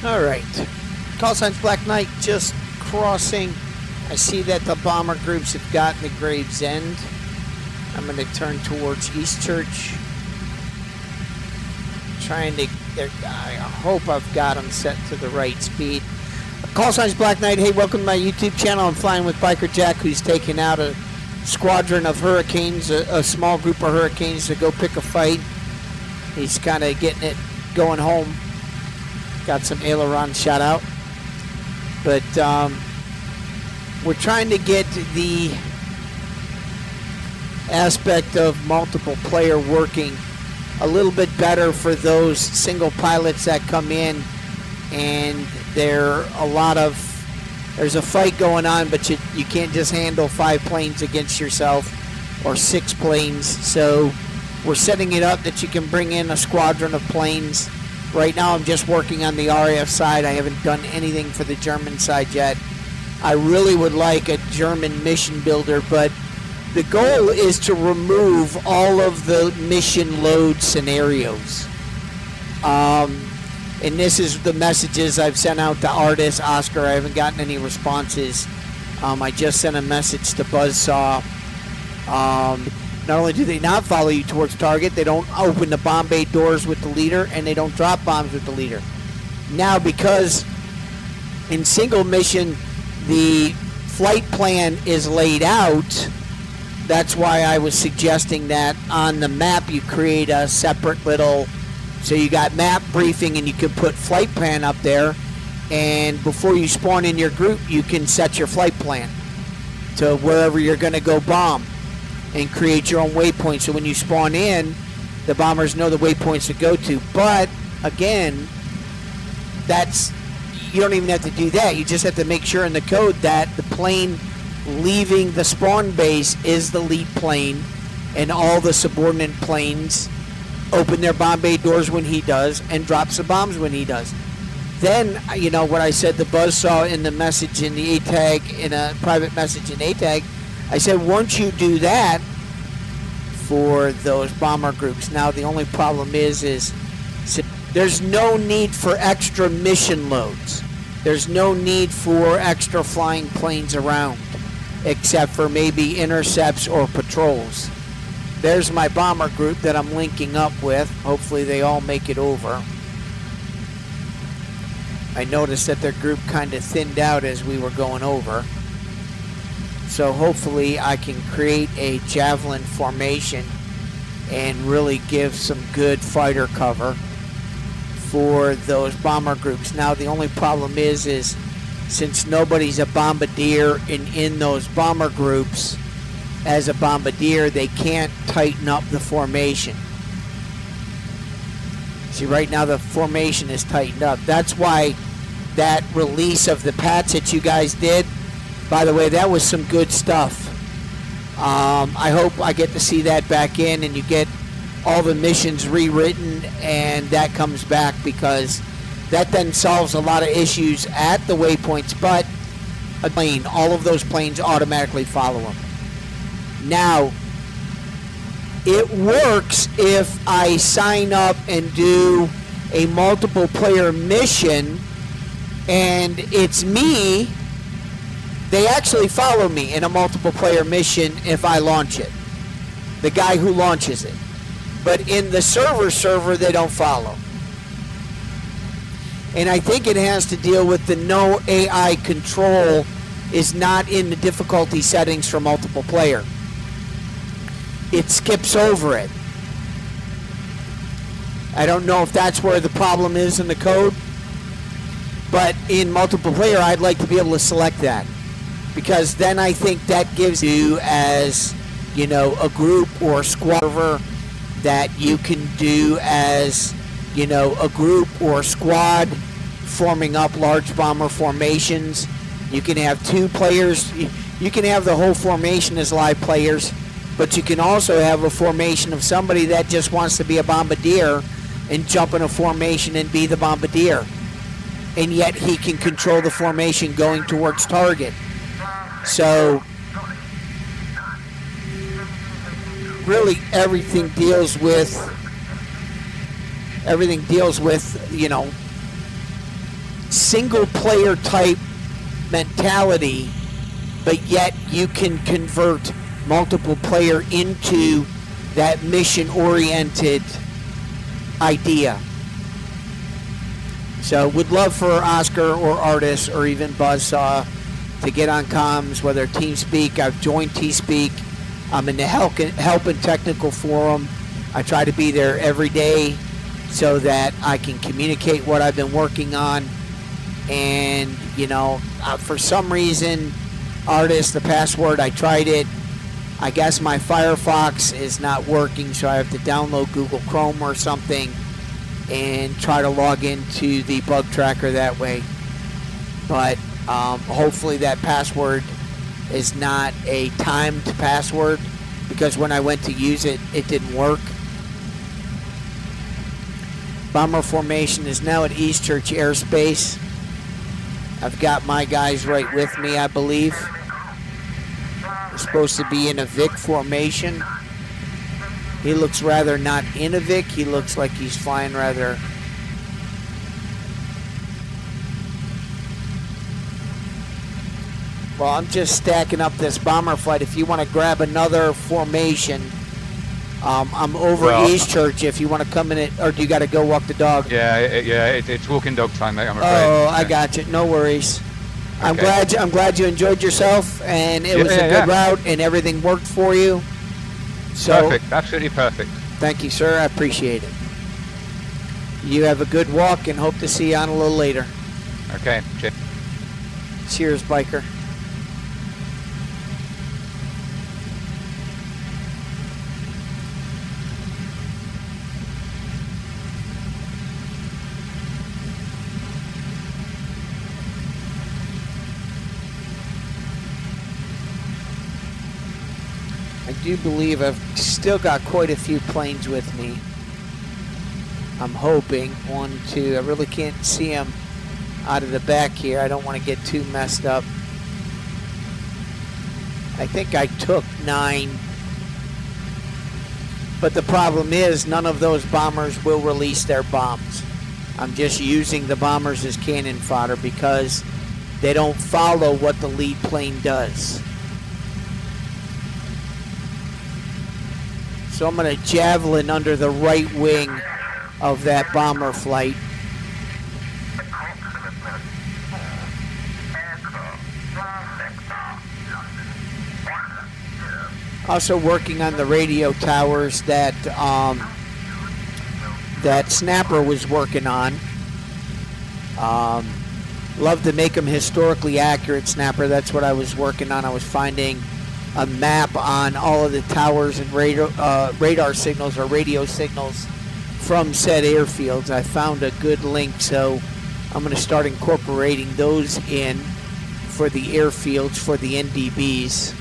All right. Call signs Black Knight just crossing. I see that the bomber groups have gotten to Gravesend. I'm going to turn towards East Church. Trying to, I hope I've got them set to the right speed. Call signs Black Knight. Hey, welcome to my YouTube channel. I'm flying with Biker Jack, who's taking out a squadron of Hurricanes, a small group of Hurricanes to go pick a fight. He's kind of getting it going home. Got some aileron shot out. But we're trying to get the aspect of multiple player working a little bit better for those single pilots that come in, and there's a fight going on, but you can't just handle 5 planes against yourself or 6 planes. So we're setting it up that you can bring in a squadron of planes. Right now I'm just working on the RAF side. I haven't done anything for the German side yet. I really would like a German mission builder, but the goal is to remove all of the mission load scenarios. And this is the messages I've sent out to Artis, Oscar. I haven't gotten any responses. I just sent a message to Buzzsaw. Not only do they not follow you towards target, they don't open the bomb bay doors with the leader, and they don't drop bombs with the leader. Now, because in single mission, the flight plan is laid out, that's why I was suggesting that on the map you create a separate little, so you got map briefing and you can put flight plan up there, and before you spawn in your group, you can set your flight plan to wherever you're going to go bomb and create your own waypoint. So when you spawn in, the bombers know the waypoints to go to. But again, you don't even have to do that. You just have to make sure in the code that the plane leaving the spawn base is the lead plane, and all the subordinate planes open their bomb bay doors when he does and drops the bombs when he does. Then, you know, what I said to Buzzsaw in the message in the ATAG, in a private message in ATAG, I said, once you do that for those bomber groups, now the only problem is there's no need for extra mission loads. There's no need for extra flying planes around, except for maybe intercepts or patrols. There's my bomber group that I'm linking up with. Hopefully they all make it over. I noticed that their group kind of thinned out as we were going over. So hopefully I can create a javelin formation and really give some good fighter cover for those bomber groups. Now the only problem is since nobody's a bombardier in those bomber groups as a bombardier, they can't tighten up the formation. See, right now the formation is tightened up. That's why that release of the patch that you guys did, by the way, that was some good stuff. I hope I get to see that back in and you get all the missions rewritten and that comes back, because that then solves a lot of issues at the waypoints, but a plane, all of those planes automatically follow them. Now, it works if I sign up and do a multiple player mission and it's me. They actually follow me in a multiple player mission if I launch it, the guy who launches it. But in the server, they don't follow. And I think it has to deal with the no AI control is not in the difficulty settings for multiple player. It skips over it. I don't know if that's where the problem is in the code, but in multiple player, I'd like to be able to select that, because then I think that gives you, as you know, a group or a squad server that you can do as, you know, a group or a squad forming up large bomber formations. You can have 2 players. You can have the whole formation as live players, but you can also have a formation of somebody that just wants to be a bombardier and jump in a formation and be the bombardier, and yet he can control the formation going towards target. So really everything deals with, you know, single player type mentality, but yet you can convert multiple player into that mission oriented idea. So would love for Oscar or Artis or even Buzzsaw to get on comms, whether TeamSpeak. I've joined TeamSpeak. I'm in the help and technical forum. I try to be there every day so that I can communicate what I've been working on. And, you know, for some reason, Artis, the password, I tried it. I guess my Firefox is not working, so I have to download Google Chrome or something and try to log into the bug tracker that way. But hopefully that password is not a timed password, because when I went to use it, it didn't work. Bomber formation is now at Eastchurch Airspace. I've got my guys right with me, I believe. They're supposed to be in a Vic formation. He looks rather not in a Vic. He looks like he's flying rather... Well, I'm just stacking up this bomber flight. If you want to grab another formation, I'm over Eastchurch. If you want to come in it, or do you got to go walk the dog? Yeah, it's walking dog time, mate. I'm afraid. Oh, I got you. No worries. Okay. I'm glad you enjoyed yourself, and it was a good route, and everything worked for you. So, perfect, absolutely perfect. Thank you, sir. I appreciate it. You have a good walk, and hope to see you on a little later. Okay. Cheers. Cheers, biker. I do believe I've still got quite a few planes with me. I'm hoping. 1, 2. I really can't see them out of the back here. I don't want to get too messed up. I think I took 9. But the problem is none of those bombers will release their bombs. I'm just using the bombers as cannon fodder because they don't follow what the lead plane does. So I'm going to javelin under the right wing of that bomber flight. Also working on the radio towers that that Snapper was working on. Love to make them historically accurate, Snapper. That's what I was working on. I was finding a map on all of the towers and radar signals or radio signals from said airfields. I found a good link, so I'm going to start incorporating those in for the airfields for the NDBs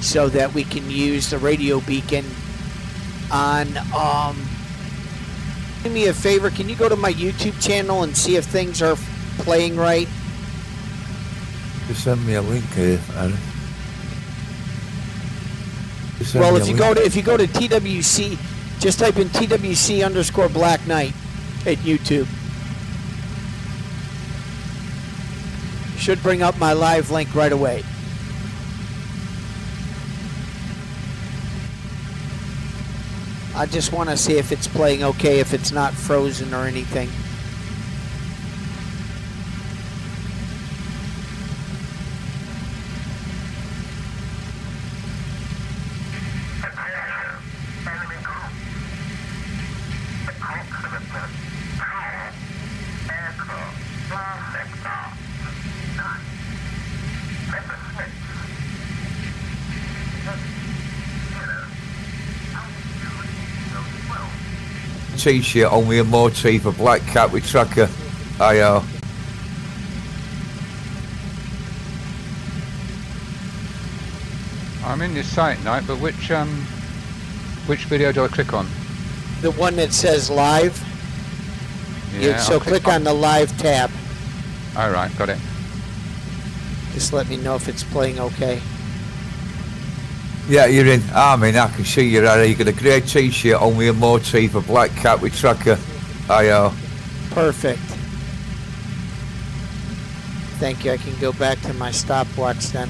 so that we can use the radio beacon on... do me a favor, can you go to my YouTube channel and see if things are playing right? Just send me a link, Aaron. Well, if you go to TWC, just type in TWC_Black Knight at YouTube. Should bring up my live link right away. I just want to see if it's playing okay, if it's not frozen or anything. T-shirt on with a motif, a black cap with tracker IR. I'm in this site, Knight, but which video do I click on? The one that says live. Yeah, so click on the live tab. All right, got it. Just let me know if it's playing okay. Yeah, you're in. I mean, I can see you're there. You got a grey T-shirt on with a motif, a black cap with tracker I Perfect. Thank you. I can go back to my stopwatch then.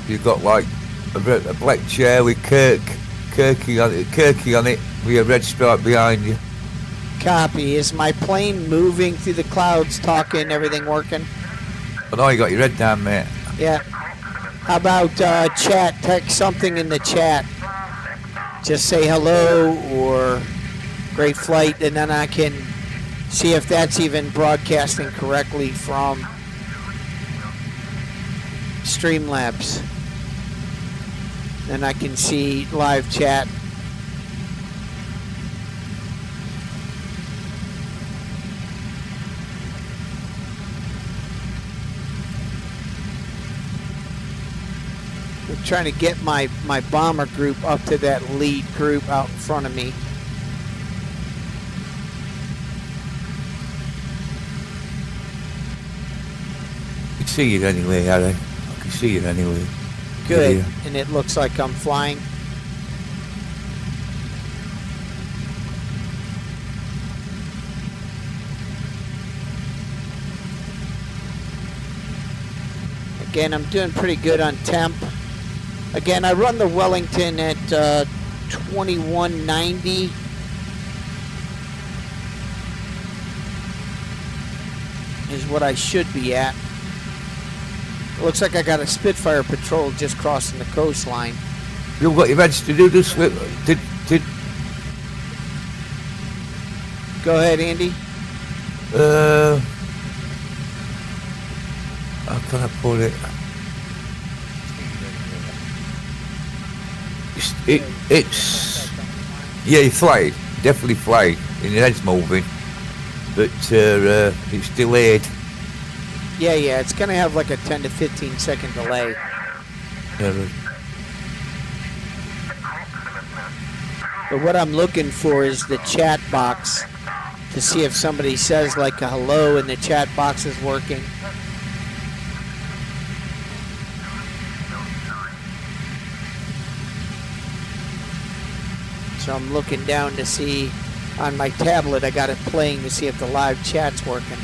You've got like a black chair with Kirky on it with a red stripe behind you. Copy. Is my plane moving through the clouds, talking, everything working? I know you got your head down, mate. Yeah. How about chat? Text something in the chat. Just say hello or great flight, and then I can see if that's even broadcasting correctly from Streamlabs. Then I can see live chat. I'm trying to get my bomber group up to that lead group out in front of me. I can see it anyway, Harry. I can see it anyway. Good. Yeah. And it looks like I'm flying. Again, I'm doing pretty good on temp. Again, I run the Wellington at 2190. Is what I should be at. It looks like I got a Spitfire patrol just crossing the coastline. You've got your heads to do this with. Did Go ahead, Andy. how can I put it? It's yeah, you fly, definitely fly, and your head's moving, but it's delayed. Yeah, it's gonna have like a 10 to 15 second delay. But what I'm looking for is the chat box to see if somebody says like a hello and the chat box is working. So I'm looking down to see on my tablet, I got it playing to see if the live chat's working.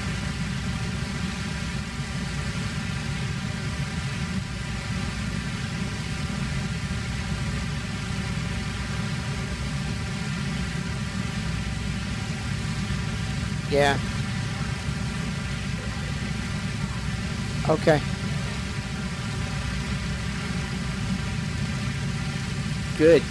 Yeah. Okay. Good.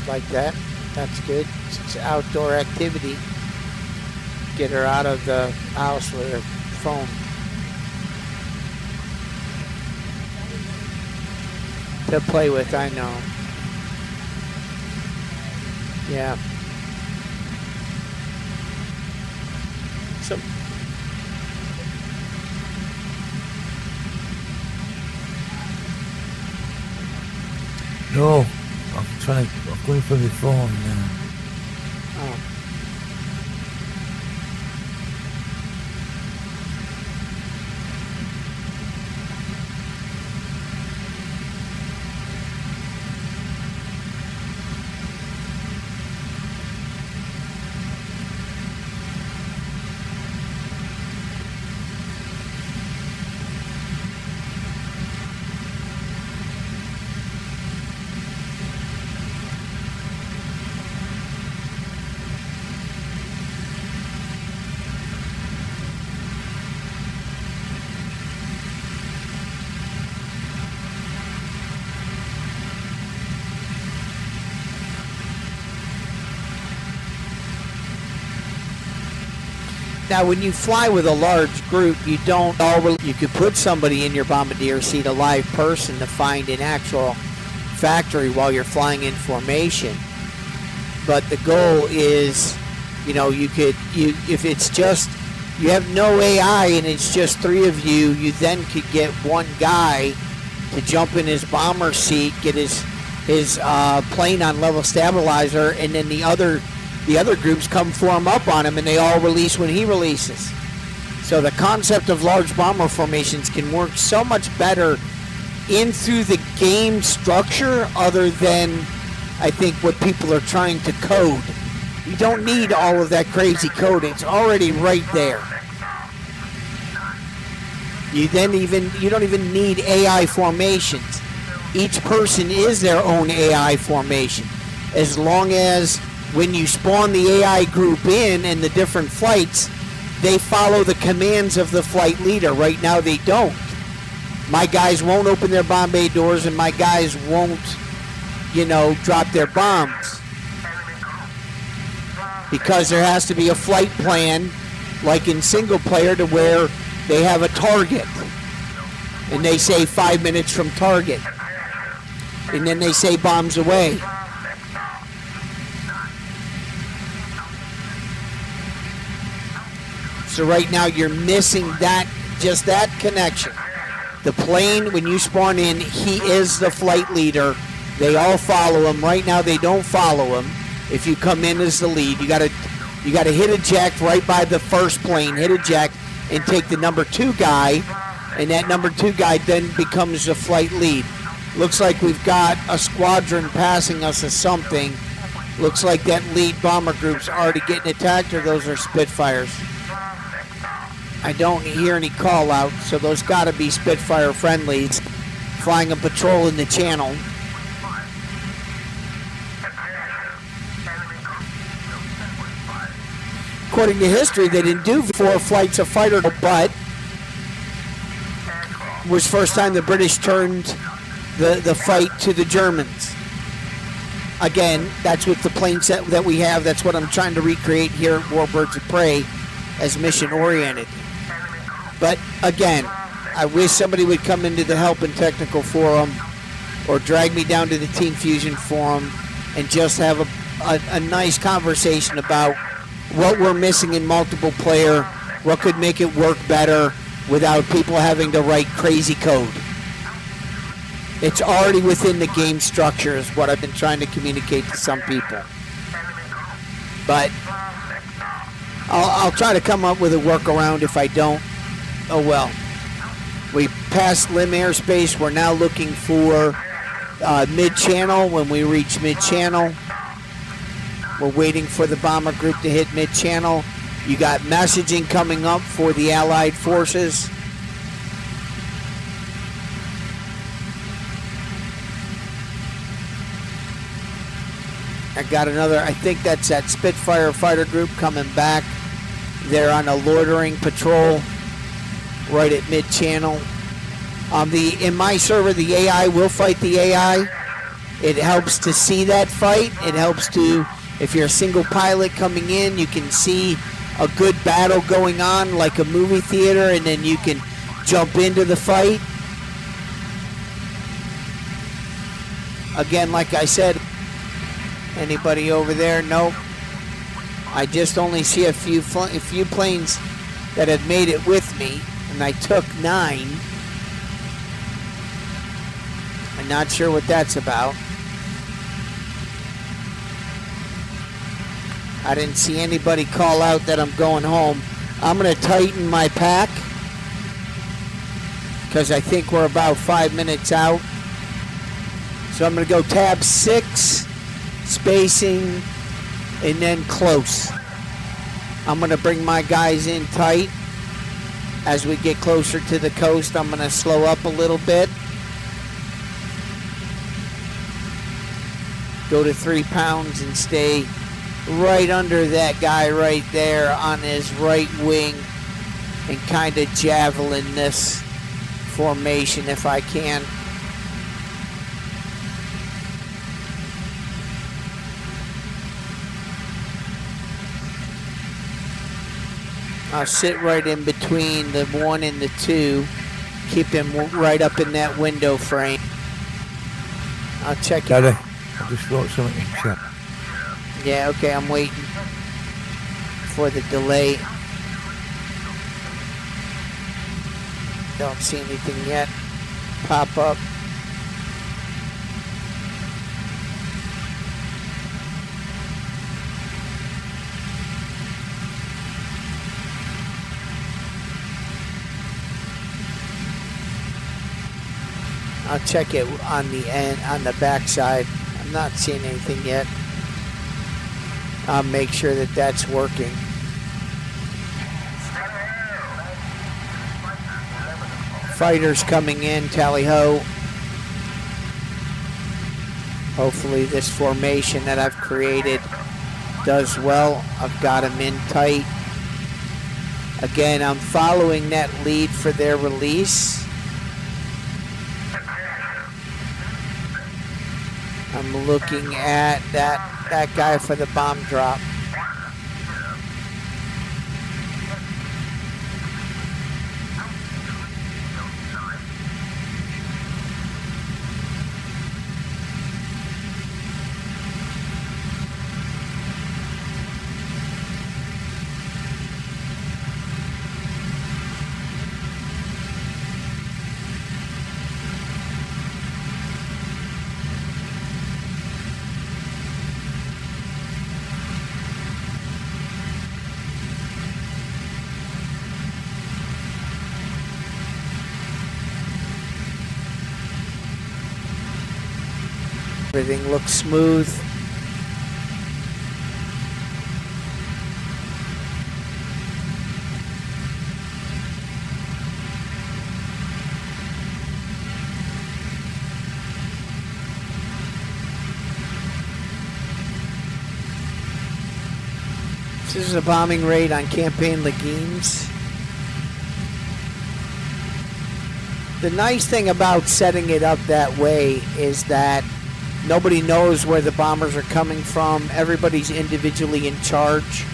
Like that. That's good. It's outdoor activity. Get her out of the house with her phone. To play with, I know. Yeah. So No, I'm going for my phone now. oh. Now, when you fly with a large group, you don't always, you could put somebody in your bombardier seat, a live person, to find an actual factory while you're flying in formation. But the goal is, you know, if it's just, you have no AI and it's just three of you, you then could get one guy to jump in his bomber seat, get his plane on level stabilizer, and then the other groups come form up on him and they all release when he releases. So the concept of large bomber formations can work so much better in through the game structure other than I think, what people are trying to code. You don't need all of that crazy code. It's already right there. You don't even need AI formations. Each person is their own AI formation. As long as when you spawn the AI group in and the different flights, they follow the commands of the flight leader. Right now they don't. My guys won't open their bomb bay doors, and my guys won't, drop their bombs. Because there has to be a flight plan, like in single player, to where they have a target. And they say 5 minutes from target. And then they say bombs away. So right now you're missing just that connection. The plane, when you spawn in, he is the flight leader. They all follow him. Right now they don't follow him. If you come in as the lead, you gotta hit eject right by the first plane, hit eject, and take the number 2 guy, and that number 2 guy then becomes the flight lead. Looks like we've got a squadron passing us or something. Looks like that lead bomber group's already getting attacked, or those are Spitfires. I don't hear any call out, so those gotta be Spitfire friendlies flying a patrol in the channel. According to history, they didn't do 4 flights of fighter, but it was first time the British turned the fight to the Germans. Again, that's with the plane set that we have. That's what I'm trying to recreate here at Warbirds of Prey as mission-oriented. But again, I wish somebody would come into the help and technical forum or drag me down to the Team Fusion forum and just have a nice conversation about what we're missing in multiple player, what could make it work better without people having to write crazy code. It's already within the game structure is what I've been trying to communicate to some people. But I'll try to come up with a workaround. If I don't, oh well. We passed Lim airspace. We're now looking for mid-channel. When we reach mid-channel, we're waiting for the bomber group to hit mid-channel. You got messaging coming up for the Allied forces. I got another, I think that's that Spitfire fighter group coming back. They're on a loitering patrol right at mid-channel. In my server, the AI will fight the AI. It helps to see that fight. It helps to, if you're a single pilot coming in, you can see a good battle going on like a movie theater, and then you can jump into the fight. Again, like I said, anybody over there? Nope. I just only see a few planes that have made it with me, and I took 9. I'm not sure what that's about. I didn't see anybody call out that I'm going home. I'm going to tighten my pack because I think we're about 5 minutes out. So I'm going to go tab 6, spacing, and then close. I'm going to bring my guys in tight. As we get closer to the coast, I'm going to slow up a little bit. Go to 3 pounds and stay right under that guy right there on his right wing and kind of javelin this formation if I can. I'll sit right in between the 1 and the 2. Keep him right up in that window frame. I'll check it. Daddy, I just wrote something in chat. Yeah, okay, I'm waiting for the delay. Don't see anything yet pop up. I'll check it on the end, on the back side. I'm not seeing anything yet. I'll make sure that that's working. Fighters coming in, tally-ho. Hopefully this formation that I've created does well. I've got them in tight. Again, I'm following that lead for their release. I'm looking at that guy for the bomb drop. Everything looks smooth. This is a bombing raid on Campaign Legumes. The nice thing about setting it up that way is that nobody knows where the bombers are coming from. Everybody's individually in charge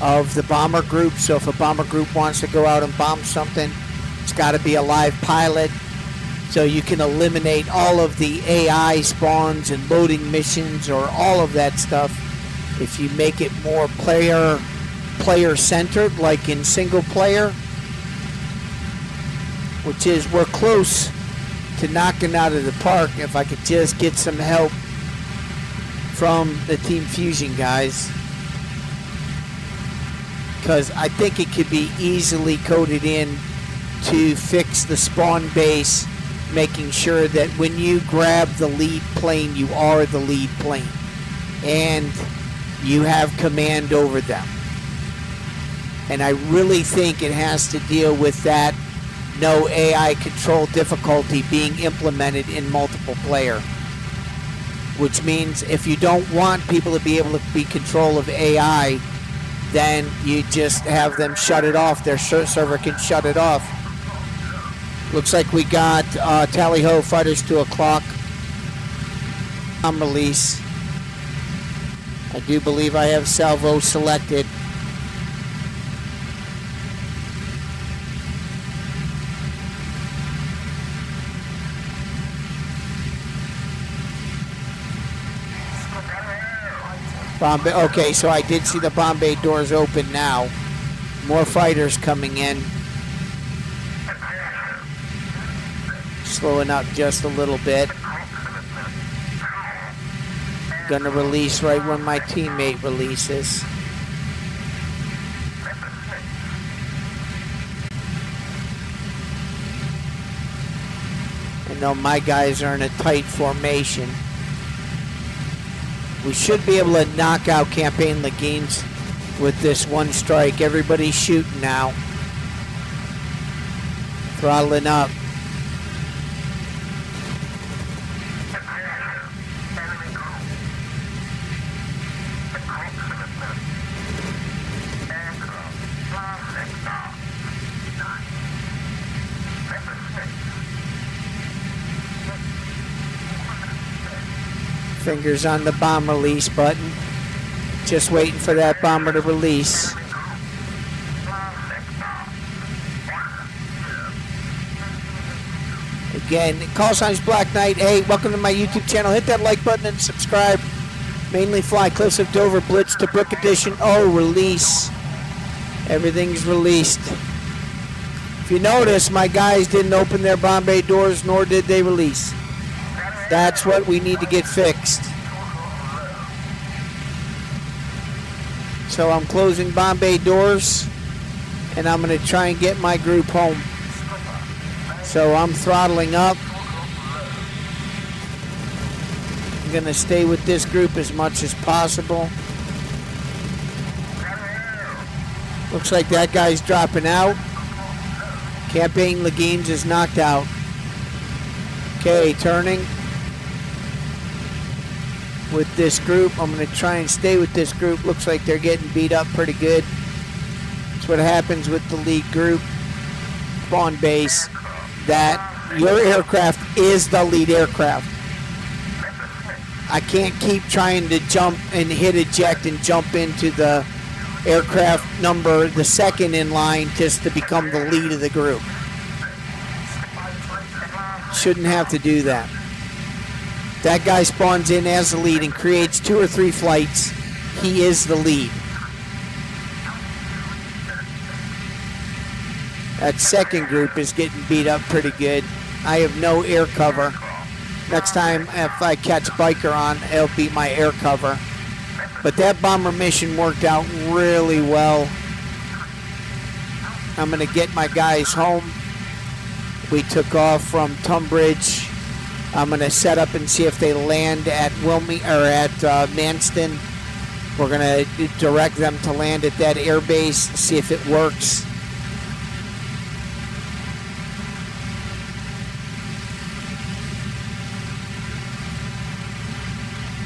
of the bomber group. So if a bomber group wants to go out and bomb something, it's got to be a live pilot. So you can eliminate all of the AI spawns and loading missions or all of that stuff if you make it more player-centered, like in single player, which is we're close to knocking out of the park if I could just get some help from the Team Fusion guys, because I think it could be easily coded in to fix the spawn base, making sure that when you grab the lead plane, you are the lead plane and you have command over them. And I really think it has to deal with that no AI control difficulty being implemented in multiple player, which means if you don't want people to be able to be control of AI, then you just have them shut it off. Their server can shut it off. Looks like we got tally-ho fighters 2 o'clock on release. I do believe I have salvo selected. Bombay, okay, so I did see the Bombay doors open now. More fighters coming in. Slowing up just a little bit. Gonna release right when my teammate releases. I know my guys are in a tight formation. We should be able to knock out Campaign Legumes with this one strike. Everybody's shooting now. Throttling up. Fingers on the bomb release button. Just waiting for that bomber to release. Again, call signs Black Knight. Hey, welcome to my YouTube channel. Hit that like button and subscribe. Mainly fly Cliffs of Dover Blitz to Brook Edition. Oh, release. Everything's released. If you notice, my guys didn't open their Bombay doors, nor did they release. That's what we need to get fixed. So I'm closing Bombay doors, and I'm going to try and get my group home. So I'm throttling up. going to stay with this group as much as possible. Looks like that guy's dropping out. Campaign Legumes is knocked out. Okay, turning with this group. I'm going to try and stay with this group. Looks like they're getting beat up pretty good. That's what happens with the lead group. Spawn base. That your aircraft is the lead aircraft. I can't keep trying to jump and hit eject and jump into the aircraft number, the second in line, just to become the lead of the group. Shouldn't have to do that. That guy spawns in as the lead and creates 2 or 3 flights. He is the lead. That second group is getting beat up pretty good. I have no air cover. Next time if I catch Biker on, it'll be my air cover. But that bomber mission worked out really well. I'm going to get my guys home. We took off from Tunbridge. I'm going to set up and see if they land at Manston. We're going to direct them to land at that air base, see if it works.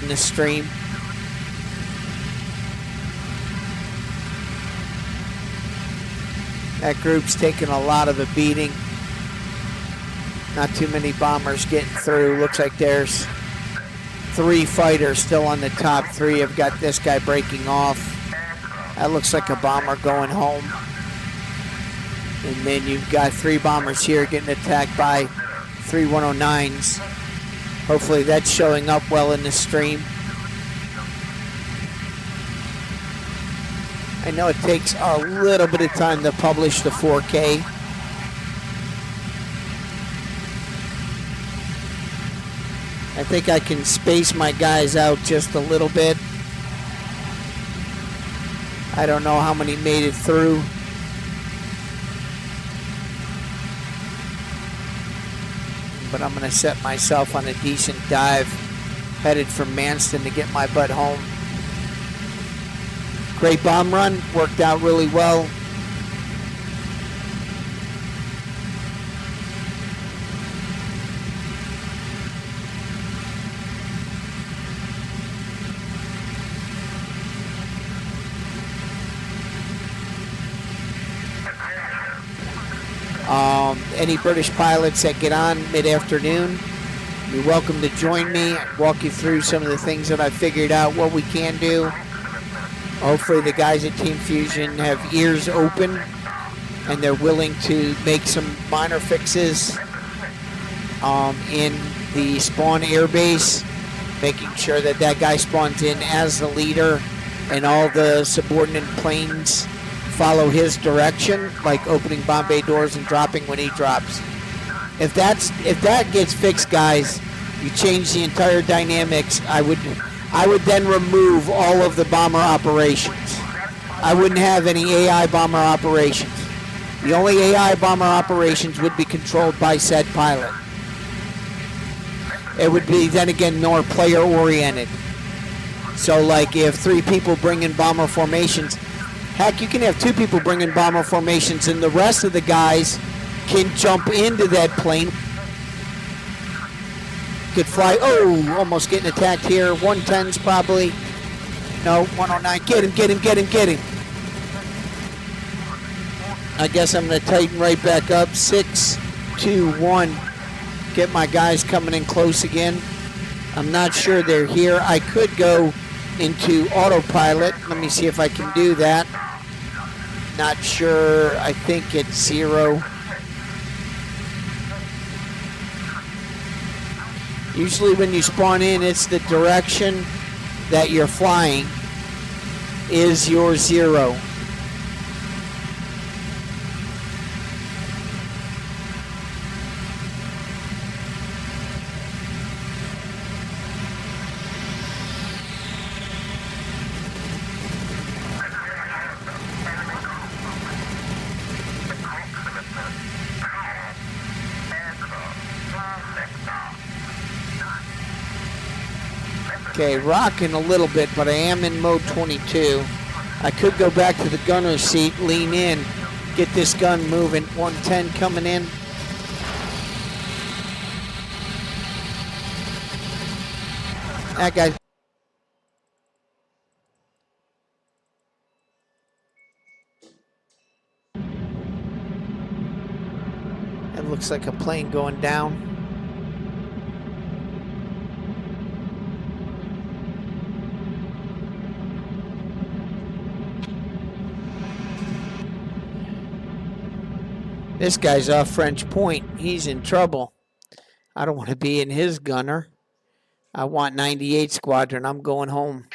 In the stream. That group's taking a lot of a beating. Not too many bombers getting through. Looks like there's 3 fighters still on the top 3. Have got this guy breaking off. That looks like a bomber going home. And then you've got 3 bombers here getting attacked by 3 109s. Hopefully that's showing up well in the stream. I know it takes a little bit of time to publish the 4K. I think I can space my guys out just a little bit. I don't know how many made it through. But I'm going to set myself on a decent dive, headed for Manston to get my butt home. Great bomb run, worked out really well. Any British pilots that get on mid-afternoon, you're welcome to join me, walk you through some of the things that I figured out, what we can do. Hopefully the guys at Team Fusion have ears open and they're willing to make some minor fixes in the spawn airbase, making sure that that guy spawns in as the leader and all the subordinate planes follow his direction, like opening bomb bay doors and dropping when he drops. If that gets fixed, guys, you change the entire dynamics. I would then remove all of the bomber operations. I wouldn't have any AI bomber operations. The only AI bomber operations would be controlled by said pilot. It would be then again more player oriented. So like if 3 people bring in bomber formations, heck, you can have 2 people bring in bomber formations and the rest of the guys can jump into that plane. Could fly. Oh, almost getting attacked here. 110's probably. No, 109. Get him, get him, get him, get him. I guess I'm going to tighten right back up. 6, 2, 1. Get my guys coming in close again. I'm not sure they're here. I could go into autopilot. Let me see if I can do that. Not sure. I think it's 0. Usually when you spawn in, it's the direction that you're flying is your 0. Okay, rocking a little bit, but I am in mode 22. I could go back to the gunner's seat, lean in, get this gun moving. 110 coming in. That guy. That looks like a plane going down. This guy's off French Point. He's in trouble. I don't want to be in his gunner. I want 98 Squadron. I'm going home.